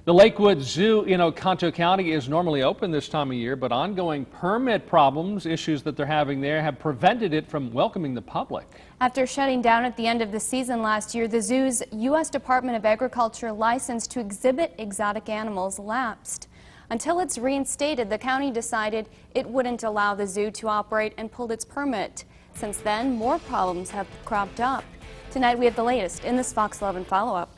The Lakewood Zoo in Oconto County is normally open this time of year, but ongoing permit problems, issues that they're having there, have prevented it from welcoming the public. After shutting down at the end of the season last year, the zoo's U.S. Department of Agriculture license to exhibit exotic animals lapsed. Until it's reinstated, the county decided it wouldn't allow the zoo to operate and pulled its permit. Since then, more problems have cropped up. Tonight we have the latest in this Fox 11 follow-up.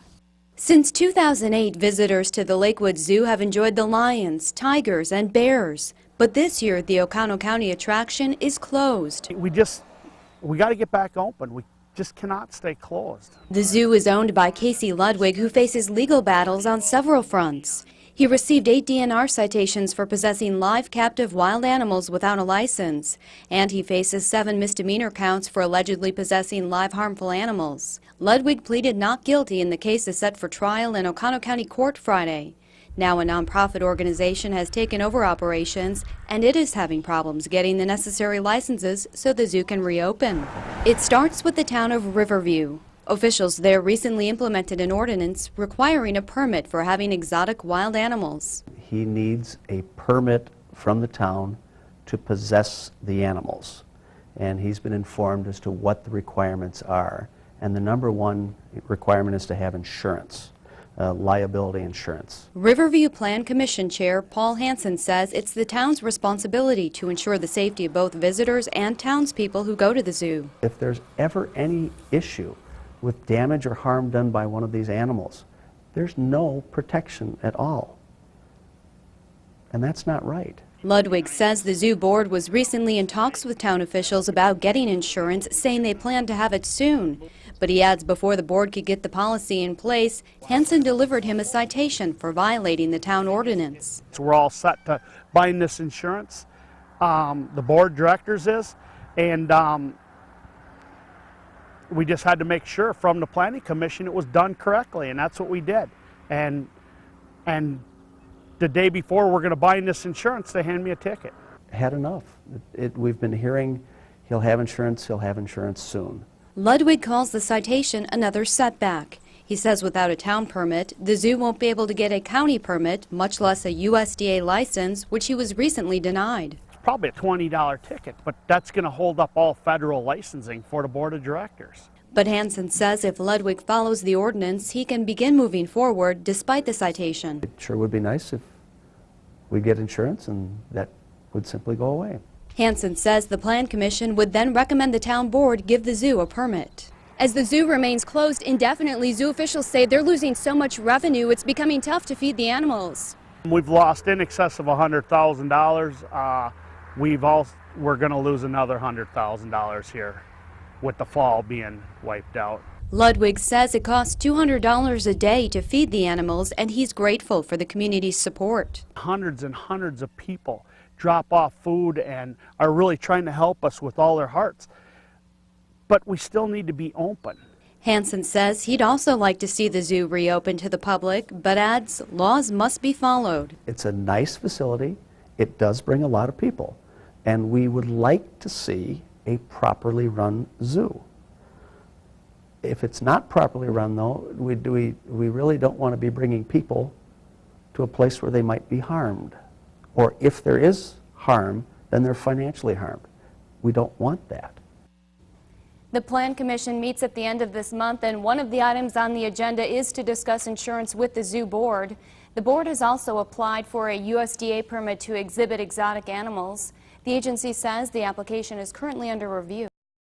Since 2008, visitors to the Lakewood Zoo have enjoyed the lions, tigers, and bears. But this year, the Oconto County attraction is closed. We got to get back open. We just cannot stay closed. The zoo is owned by Casey Ludwig, who faces legal battles on several fronts. He received 8 DNR citations for possessing live captive wild animals without a license, and he faces 7 misdemeanor counts for allegedly possessing live harmful animals. Ludwig pleaded not guilty, and the case is set for trial in Oconto County Court Friday. Now a nonprofit organization has taken over operations, and it is having problems getting the necessary licenses so the zoo can reopen. It starts with the town of Riverview. Officials there recently implemented an ordinance requiring a permit for having exotic wild animals. He needs a permit from the town to possess the animals, and he's been informed as to what the requirements are. And the number one requirement is to have insurance, liability insurance. Riverview Plan Commission Chair Paul Hansen says it's the town's responsibility to ensure the safety of both visitors and townspeople who go to the zoo. If there's ever any issue with damage or harm done by one of these animals, there's no protection at all. And that's not right. Ludwig says the zoo board was recently in talks with town officials about getting insurance, saying they plan to have it soon. But he adds before the board could get the policy in place, Hansen delivered him a citation for violating the town ordinance. So we're all set to buying this insurance. The board of directors is, and we just had to make sure from the planning commission it was done correctly, and that's what we did. And the day before we're going to buy this insurance, they hand me a ticket. Had enough. We've been hearing he'll have insurance soon. Ludwig calls the citation another setback. He says without a town permit, the zoo won't be able to get a county permit, much less a USDA license, which he was recently denied. It's probably a $20 ticket, but that's going to hold up all federal licensing for the board of directors. But Hansen says if Ludwig follows the ordinance, he can begin moving forward despite the citation. It sure would be nice if we get insurance and that would simply go away. Hansen says the Plan Commission would then recommend the town board give the zoo a permit. As the zoo remains closed indefinitely, zoo officials say they're losing so much revenue it's becoming tough to feed the animals. We've lost in excess of $100,000. We're going to lose another $100,000 here with the fall being wiped out. Ludwig says it costs $200 a day to feed the animals, and he's grateful for the community's support. Hundreds and hundreds of people drop off food and are really trying to help us with all their hearts. But we still need to be open. Hansen says he'd also like to see the zoo reopen to the public, but adds laws must be followed. It's a nice facility. It does bring a lot of people. And we would like to see a properly run zoo. If it's not properly run, though, we really don't want to be bringing people to a place where they might be harmed. Or if there is harm, then they're financially harmed. We don't want that. The Plan Commission meets at the end of this month, and one of the items on the agenda is to discuss insurance with the zoo board. The board has also applied for a USDA permit to exhibit exotic animals. The agency says the application is currently under review.